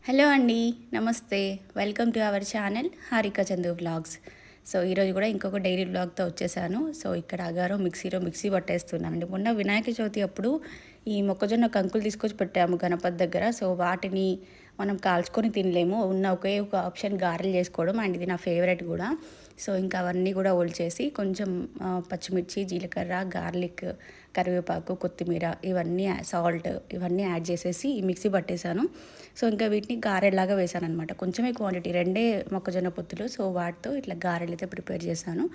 Hello అండి. నమస్తే. Welcome to our channel Harika Chandu vlogs. So ఈరోజు కూడా ఇంకొక డైలీ వ్లాగ్తో వచ్చేసాను. సో ఇక్కడ అగారో మిక్సీ పట్టేస్తున్నానండి. మొన్న వినాయక చవితి అప్పుడు ఈ మొక్కజొన్న కంకులు తీసుకొచ్చి పెట్టాము గణపతి దగ్గర. సో వాటిని మనం కాల్చుకొని తినలేము. ఉన్న ఒకే ఒక ఆప్షన్ గారెలు చేసుకోవడం, అండ్ ఇది నా ఫేవరెట్ కూడా. సో ఇంకా అవన్నీ కూడా ఒలిచేసి కొంచెం పచ్చిమిర్చి, జీలకర్ర, గార్లిక్, కరివేపాకు, కొత్తిమీర, ఇవన్నీ సాల్ట్ ఇవన్నీ యాడ్ చేసేసి మిక్సీ పట్టేశాను. సో ఇంకా వీటిని గారెలాగా వేసాను అనమాట. కొంచెమే క్వాంటిటీ, రెండే మొక్కజొన్న పొత్తులు. సో వాటితో ఇట్లా గారెలు అయితే ప్రిపేర్ చేశాను.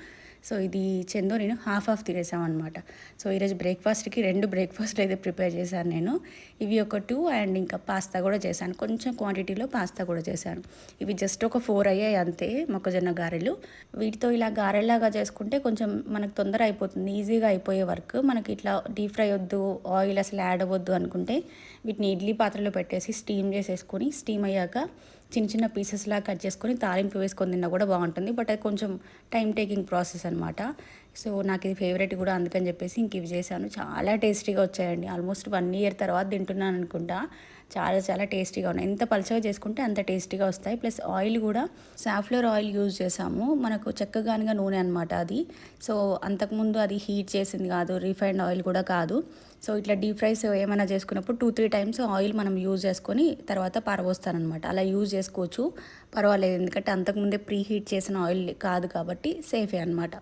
సో ఇది చందో నేను హాఫ్ తినేసామన్నమాట. సో ఈరోజు బ్రేక్ఫాస్ట్కి 2 బ్రేక్ఫాస్ట్ అయితే ప్రిపేర్ చేశాను నేను. ఇవి ఒక 2 అండ్ ఇంకా పాస్తా కూడా చేశాను. కొంచెం క్వాంటిటీలో పాస్తా కూడా చేశాను. ఇవి జస్ట్ ఒక 4 అయ్యాయి అంతే మొక్కజొన్న గారెలు. వీటితో ఇలా గారెలాగా చేసుకుంటే కొంచెం మనకు తొందర అయిపోతుంది, ఈజీగా అయిపోయే వర్క్. మనకి ఇట్లా డీప్ ఫ్రై వద్దు, ఆయిల్ అసలు యాడ్ అవ్వద్దు అనుకుంటే వీటిని ఇడ్లీ పాత్రలో పెట్టేసి స్టీమ్ చేసేసుకొని, స్టీమ్ అయ్యాక చిన్న చిన్న పీసెస్లా కట్ చేసుకొని తాలింపు వేసుకొని తిన్నా కూడా బాగుంటుంది. బట్ అది కొంచెం టైం టేకింగ్ ప్రాసెస్ అనమాట. సో నాకు ఇది ఫేవరెట్ కూడా, అందుకని చెప్పేసి ఇంక ఇవి చేశాను. చాలా టేస్టీగా వచ్చాయండి. ఆల్మోస్ట్ 1 ఇయర్ తర్వాత తింటున్నాను అనుకుంటా. చాలా చాలా టేస్టీగా ఉన్నాయి. ఎంత పలుచగా చేసుకుంటే అంత టేస్టీగా వస్తాయి. ప్లస్ ఆయిల్ కూడా సాఫ్లవర్ ఆయిల్ యూజ్ చేసాము. మనకు చెక్కగానుగా నూనె అనమాట అది. సో అంతకుముందు అది హీట్ చేసింది కాదు, రిఫైన్డ్ ఆయిల్ కూడా కాదు. సో ఇట్లా డీప్ ఫ్రైస్ ఏమైనా చేసుకున్నప్పుడు 2-3 టైమ్స్ ఆయిల్ మనం యూజ్ చేసుకొని తర్వాత పారబోస్తానమాట. అలా యూజ్ చేసుకోవచ్చు, పర్వాలేదు. ఎందుకంటే అంతకుముందే ప్రీ హీట్ చేసిన ఆయిల్ కాదు కాబట్టి సేఫే అనమాట.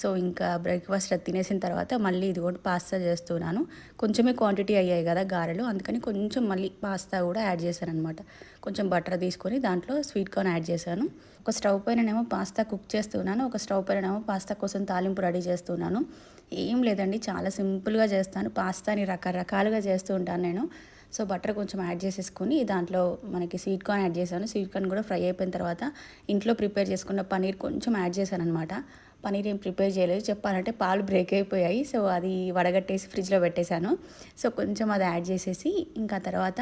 సో ఇంకా బ్రేక్ఫాస్ట్ తినేసిన తర్వాత మళ్ళీ ఇది కూడా పాస్తా చేస్తున్నాను. కొంచెమే క్వాంటిటీ అయ్యాయి కదా గారెలు, అందుకని కొంచెం మళ్ళీ పాస్తా కూడా యాడ్ చేశాను అనమాట. కొంచెం బటర్ తీసుకొని దాంట్లో స్వీట్ కార్న్ యాడ్ చేశాను. ఒక స్టవ్ పైననేమో పాస్తా కుక్ చేస్తున్నాను, ఒక స్టవ్ పైననేమో పాస్తా కోసం తాలింపు రెడీ చేస్తున్నాను. ఏం లేదండి, చాలా సింపుల్గా చేస్తాను. పాస్తాని రకరకాలుగా చేస్తూ ఉంటాను నేను. సో బటర్ కొంచెం యాడ్ చేసేసుకొని దాంట్లో మనకి స్వీట్ కార్న్ యాడ్ చేశాను. స్వీట్ కార్న్ కూడా ఫ్రై అయిపోయిన తర్వాత ఇంట్లో ప్రిపేర్ చేసుకున్న పనీర్ కొంచెం యాడ్ చేశాను అనమాట. పనీర్ ఏం ప్రిపేర్ చేయలేదు, చెప్పాలంటే పాలు బ్రేక్ అయిపోయాయి. సో అది వడగట్టేసి ఫ్రిడ్జ్లో పెట్టేశాను. సో కొంచెం అది యాడ్ చేసేసి ఇంకా తర్వాత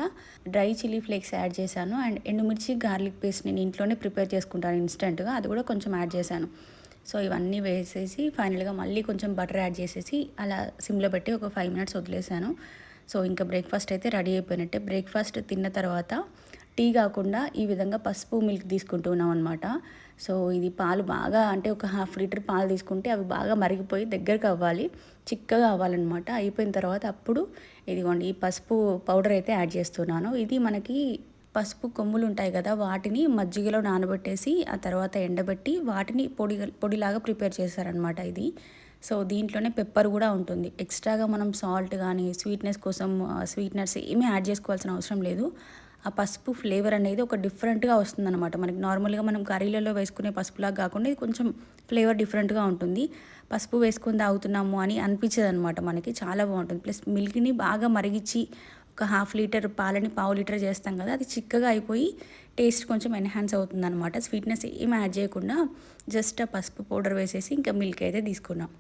డ్రై చిల్లీ ఫ్లేక్స్ యాడ్ చేశాను. అండ్ ఎండుమిర్చి, గార్లిక్ పేస్ట్ నేను ఇంట్లోనే ప్రిపేర్ చేసుకుంటాను ఇన్స్టెంట్గా, అది కూడా కొంచెం యాడ్ చేశాను. సో ఇవన్నీ వేసేసి ఫైనల్గా మళ్ళీ కొంచెం బటర్ యాడ్ చేసేసి అలా సిమ్లో పెట్టి ఒక 5 మినిట్స్ వదిలేసాను. సో ఇంకా బ్రేక్ఫాస్ట్ అయితే రెడీ అయిపోయినట్టే. బ్రేక్ఫాస్ట్ తిన్న తర్వాత టీ కాకుండా ఈ విధంగా పసుపు మిల్క్ తీసుకుంటున్నాం అనమాట. సో ఇది పాలు బాగా, అంటే ఒక 1/2 లీటర్ పాలు తీసుకుంటే అవి బాగా మరిగిపోయి దగ్గరకు అవ్వాలి, చిక్కగా అవ్వాలన్నమాట. అయిపోయిన తర్వాత అప్పుడు ఇదిగోండి ఈ పసుపు పౌడర్ అయితే యాడ్ చేస్తున్నాను. ఇది మనకి పసుపు కొమ్ములు ఉంటాయి కదా, వాటిని మజ్జిగలో నానబెట్టేసి ఆ తర్వాత ఎండబెట్టి వాటిని పొడిలాగా ప్రిపేర్ చేశారనమాట ఇది. సో దీంట్లోనే పెప్పర్ కూడా ఉంటుంది. ఎక్స్ట్రాగా మనం సాల్ట్ కానీ స్వీట్నెస్ కోసం స్వీట్నర్స్ ఏమీ యాడ్ చేసుకోవాల్సిన అవసరం లేదు. ఆ పసుపు ఫ్లేవర్ అనేది ఒక డిఫరెంట్గా వస్తుందన్నమాట. మనకి నార్మల్గా మనం కర్రీలలో వేసుకునే పసుపులాగా కాకుండా ఇది కొంచెం ఫ్లేవర్ డిఫరెంట్గా ఉంటుంది. పసుపు వేసుకొని తాగుతున్నాము అని అనిపించదు అనమాట మనకి. చాలా బాగుంటుంది. ప్లస్ మిల్క్ని బాగా మరిగించి ఒక 1/2 లీటర్ పాలని 1/4 లీటర్ చేస్తాం కదా, అది చిక్కగా అయిపోయి టేస్ట్ కొంచెం ఎన్హాన్స్ అవుతుంది అనమాట. స్వీట్నెస్ ఏం యాడ్ చేయకుండా జస్ట్ ఆ పసుపు పౌడర్ వేసేసి ఇంకా మిల్క్ అయితే తీసుకున్నాం.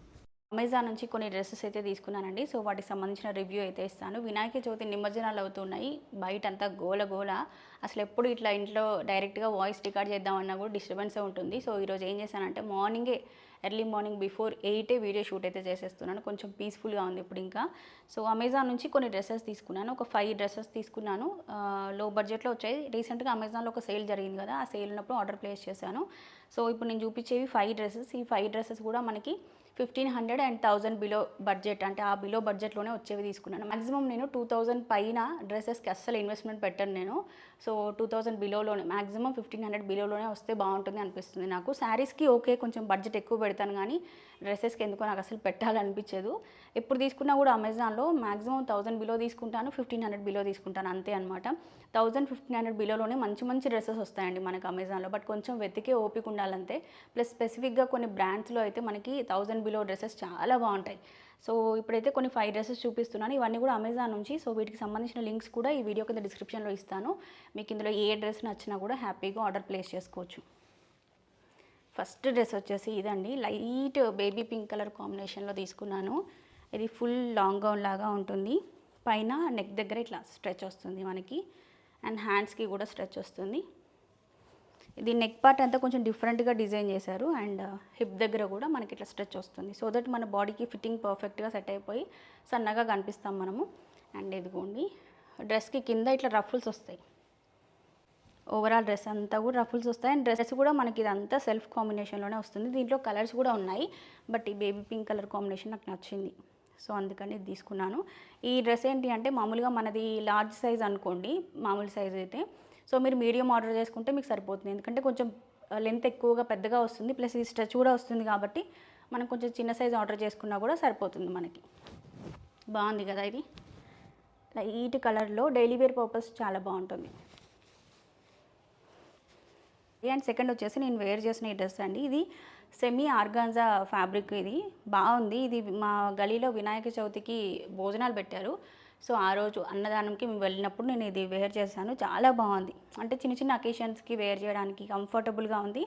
అమెజాన్ నుంచి కొన్ని డ్రెస్సెస్ అయితే తీసుకున్నానండి. సో వాటికి సంబంధించిన రివ్యూ అయితే ఇస్తాను. వినాయక చవితి నిమజ్జనాలు అవుతున్నాయి, బయట అంతా గోల గోల. అసలు ఎప్పుడు ఇట్లా ఇంట్లో డైరెక్ట్గా వాయిస్ రికార్డ్ చేద్దామన్నా కూడా డిస్టర్బెన్సే ఉంటుంది. సో ఈరోజు ఏం చేశానంటే early morning before 8 video shoot అయితే చేసేస్తున్నాను. కొంచెం పీస్ఫుల్గా ఉంది ఇప్పుడు ఇంకా. సో అమెజాన్ నుంచి కొన్ని డ్రెస్సెస్ తీసుకున్నాను, ఒక 5 డ్రెస్సెస్ తీసుకున్నాను. లో బడ్జెట్లో వచ్చాయి. రీసెంట్గా అమెజాన్లో ఒక సేల్ జరిగింది కదా, ఆ సేల్ ఉన్నప్పుడు ఆర్డర్ ప్లేస్ చేశాను. సో ఇప్పుడు నేను చూపించేవి 5 డ్రెస్సెస్. ఈ 5 డ్రెస్సెస్ కూడా మనకి 1500 అండ్ 1000 బిలో బడ్జెట్, అంటే ఆ బిలో బడ్జెట్లోనే వచ్చేవి తీసుకున్నాను. మాక్సిమం నేను 2000 పైన డ్రెస్సెస్కి అస్సలు ఇన్వెస్ట్మెంట్ పెట్టాను నేను. సో 2000 బిలోలోనే, మాక్సిమం 1500 బిలోలోనే వస్తే బాగుంటుంది అనిపిస్తుంది నాకు. శారీస్కి ఓకే కొంచెం బడ్జెట్ ఎక్కువ పెడతాను, కానీ డ్రెస్సెస్కి ఎందుకో నాకు అసలు పెట్టాలనిపించదు. ఎప్పుడు తీసుకున్నా కూడా అమెజాన్లో మాక్సిమం 1000 బిలో తీసుకుంటాను, 1500 బిలో తీసుకుంటాను, అంతే అనమాట. 1000-1500 బిలోలోనే మంచి మంచి డ్రెస్సెస్ వస్తాయండి మనకు అమెజాన్లో. బట్ కొంచెం వెతికే ఓపిక ఉండాలంతే. ప్లస్ స్పెసిఫిక్గా కొన్ని బ్రాండ్స్లో అయితే మనకి 1000 బిలో డ్రెస్సెస్ చాలా బాగుంటాయి. సో ఇప్పుడైతే కొన్ని 5 డ్రెస్సెస్ చూపిస్తున్నాను. ఇవన్నీ కూడా అమెజాన్ నుంచి. సో వీటికి సంబంధించిన లింక్స్ కూడా ఈ వీడియో కింద డిస్క్రిప్షన్లో ఇస్తాను. మీకు ఇందులో ఏ డ్రెస్ నచ్చినా కూడా హ్యాపీగా ఆర్డర్ ప్లేస్ చేసుకోవచ్చు. ఫస్ట్ డ్రెస్ వచ్చేసి ఇదండి, లైట్ బేబీ పింక్ కలర్ కాంబినేషన్లో తీసుకున్నాను. ఇది ఫుల్ లాంగ్ గౌన్ లాగా ఉంటుంది. పైన నెక్ దగ్గర ఇట్లా స్ట్రెచ్ వస్తుంది మనకి, అండ్ హ్యాండ్స్కి కూడా స్ట్రెచ్ వస్తుంది. ఇది నెక్ పార్ట్ అంతా కొంచెం డిఫరెంట్గా డిజైన్ చేశారు, అండ్ హిప్ దగ్గర కూడా మనకి ఇట్లా స్ట్రెచ్ వస్తుంది. సో దట్ మన బాడీకి ఫిట్టింగ్ పర్ఫెక్ట్గా సెట్ అయిపోయి సన్నగా కనిపిస్తాం మనము. అండ్ ఇదిగోండి, డ్రెస్కి కింద ఇట్లా రఫుల్స్ వస్తాయి. ఓవరాల్ డ్రెస్ అంతా కూడా రఫుల్స్ వస్తాయి. అండ్ డ్రెస్ కూడా మనకి ఇదంతా సెల్ఫ్ కాంబినేషన్లోనే వస్తుంది. దీంట్లో కలర్స్ కూడా ఉన్నాయి, బట్ ఈ బేబీ పింక్ కలర్ కాంబినేషన్ నాకు నచ్చింది, సో అందుకని ఇది తీసుకున్నాను. ఈ డ్రెస్ ఏంటి అంటే మామూలుగా మనది లార్జ్ సైజ్ అనుకోండి, మామూలు సైజ్ అయితే. సో మీరు మీడియం ఆర్డర్ చేసుకుంటే మీకు సరిపోతుంది, ఎందుకంటే కొంచెం లెంత్ ఎక్కువగా పెద్దగా వస్తుంది, ప్లస్ ఈ స్ట్రెచ్ కూడా వస్తుంది కాబట్టి మనం కొంచెం చిన్న సైజ్ ఆర్డర్ చేసుకున్నా కూడా సరిపోతుంది మనకి. బాగుంది కదా ఇది, లైట్ కలర్లో డైలీ వేర్ పర్పస్ చాలా బాగుంటుంది. అండ్ సెకండ్ వచ్చేసి నేను వేర్ చేసిన ఈ డ్రెస్ అండి. ఇది సెమీ ఆర్గాన్జా ఫ్యాబ్రిక్, ఇది బాగుంది. ఇది మా గలీలో వినాయక చవితికి భోజనాలు పెట్టారు, సో ఆ రోజు అన్నదానంకి మేము వెళ్ళినప్పుడు నేను ఇది వేర్ చేశాను. చాలా బాగుంది, అంటే చిన్న చిన్న అకేషన్స్కి వేర్ చేయడానికి కంఫర్టబుల్గా ఉంది.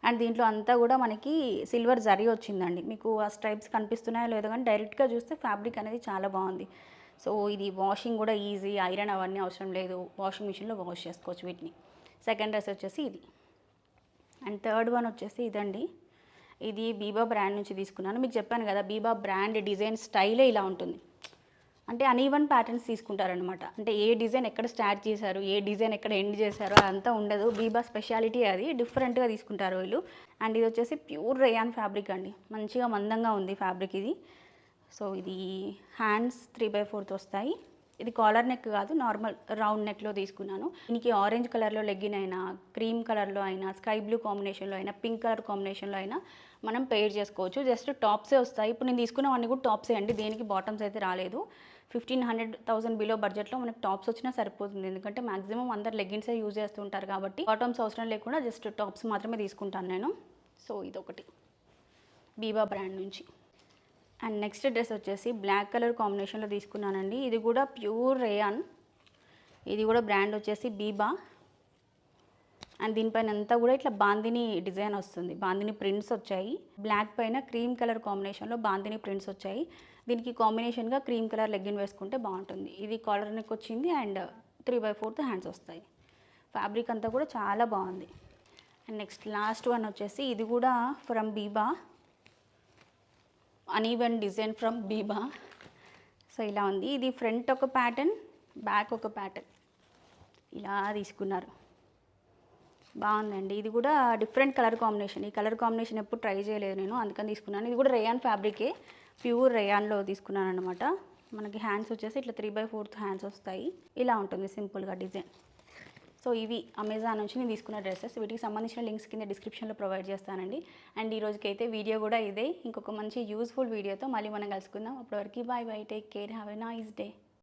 అండ్ దీంట్లో అంతా కూడా మనకి సిల్వర్ జరీ వచ్చిందండి. మీకు ఆ స్ట్రైప్స్ కనిపిస్తున్నాయో లేదో కానీ డైరెక్ట్గా చూస్తే ఫ్యాబ్రిక్ అనేది చాలా బాగుంది. సో ఇది వాషింగ్ కూడా ఈజీ, ఐరన్ అవన్నీ అవసరం లేదు, వాషింగ్ మిషన్లో వాష్ చేసుకోవచ్చు వీటిని. సెకండ్ డ్రెస్ వచ్చేసి ఇది. అండ్ థర్డ్ వన్ వచ్చేసి ఇదండి. ఇది బీబా బ్రాండ్ నుంచి తీసుకున్నాను. మీకు చెప్పాను కదా, బీబా బ్రాండ్ డిజైన్ స్టైలే ఇలా ఉంటుంది, అంటే అన్ఈవన్ ప్యాటర్న్స్ తీసుకుంటారనమాట. అంటే ఏ డిజైన్ ఎక్కడ స్టార్ట్ చేశారు, ఏ డిజైన్ ఎక్కడ ఎండ్ చేశారు అదంతా ఉండదు. బీబా స్పెషాలిటీ అది, డిఫరెంట్గా తీసుకుంటారు వీళ్ళు. అండ్ ఇది వచ్చేసి ప్యూర్ రేయాన్ ఫ్యాబ్రిక్ అండి, మంచిగా మందంగా ఉంది ఫ్యాబ్రిక్ ఇది. సో ఇది హ్యాండ్స్ 3/4 వస్తాయి. ఇది కాలర్ నెక్ కాదు, నార్మల్ రౌండ్ నెక్లో తీసుకున్నాను. దీనికి ఆరెంజ్ కలర్లో లెగ్గిన్ అయినా, క్రీమ్ కలర్లో అయినా, స్కై బ్లూ కాంబినేషన్లో అయినా, పింక్ కలర్ కాంబినేషన్లో అయినా మనం పెయిర్ చేసుకోవచ్చు. జస్ట్ టాప్సే వస్తాయి. ఇప్పుడు నేను తీసుకున్నవన్నీ కూడా టాప్సే అండి, దేనికి బాటమ్స్ అయితే రాలేదు. 1500 బిలో బడ్జెట్లో మనకు టాప్స్ వచ్చినా సరిపోతుంది, ఎందుకంటే మాక్సిమం అందరు లెగ్గిన్సే యూజ్ చేస్తుంటారు కాబట్టి బాటమ్స్ అవసరం లేకుండా జస్ట్ టాప్స్ మాత్రమే తీసుకుంటాను నేను. సో ఇదొకటి బీబా బ్రాండ్ నుంచి. అండ్ నెక్స్ట్ డ్రెస్ వచ్చేసి బ్లాక్ కలర్ కాంబినేషన్లో తీసుకున్నానండి. ఇది కూడా ప్యూర్ రేయాన్, ఇది కూడా బ్రాండ్ వచ్చేసి బీబా. అండ్ దీనిపైన అంతా కూడా ఇట్లా బాందిని డిజైన్ వస్తుంది, బాందిని ప్రింట్స్ వచ్చాయి. బ్లాక్ పైన క్రీమ్ కలర్ కాంబినేషన్లో బాందిని ప్రింట్స్ వచ్చాయి. దీనికి కాంబినేషన్గా క్రీమ్ కలర్ లెగ్గిన్ వేసుకుంటే బాగుంటుంది. ఇది కాలర్ నెక్ వచ్చింది అండ్ 3/4 హ్యాండ్స్ వస్తాయి. ఫ్యాబ్రిక్ అంతా కూడా చాలా బాగుంది. అండ్ నెక్స్ట్ లాస్ట్ వన్ వచ్చేసి ఇది కూడా from Biba, uneven design from Biba. So ఇలా ఉంది. ఇది ఫ్రంట్ ఒక ప్యాటర్న్, బ్యాక్ ఒక ప్యాటర్న్, ఇలా తీసుకున్నారు. బాగుందండి. ఇది కూడా డిఫరెంట్ కలర్ కాంబినేషన్, ఈ కలర్ కాంబినేషన్ ఎప్పుడు ట్రై చేయలేదు నేను, అందుకని తీసుకున్నాను. ఇది కూడా రేయాన్ ఫ్యాబ్రికే, ప్యూర్ రేయాన్లో తీసుకున్నాను అనమాట. మనకి హ్యాండ్స్ వచ్చేసి ఇట్లా 3/4 హ్యాండ్స్ వస్తాయి. ఇలా ఉంటుంది సింపుల్గా డిజైన్. సో ఇవి అమెజాన్ నుంచి నేను తీసుకున్న డ్రెస్సెస్. వీటికి సంబంధించిన లింక్స్ కింద డిస్క్రిప్షన్లో ప్రొవైడ్ చేస్తానండి. అండ్ ఈ రోజుకైతే వీడియో కూడా ఇదే. ఇంకొక మంచి యూస్ఫుల్ వీడియోతో మళ్ళీ మనం కలుసుకుందాం. అప్పటివరకు bye bye, take care, have a nice day.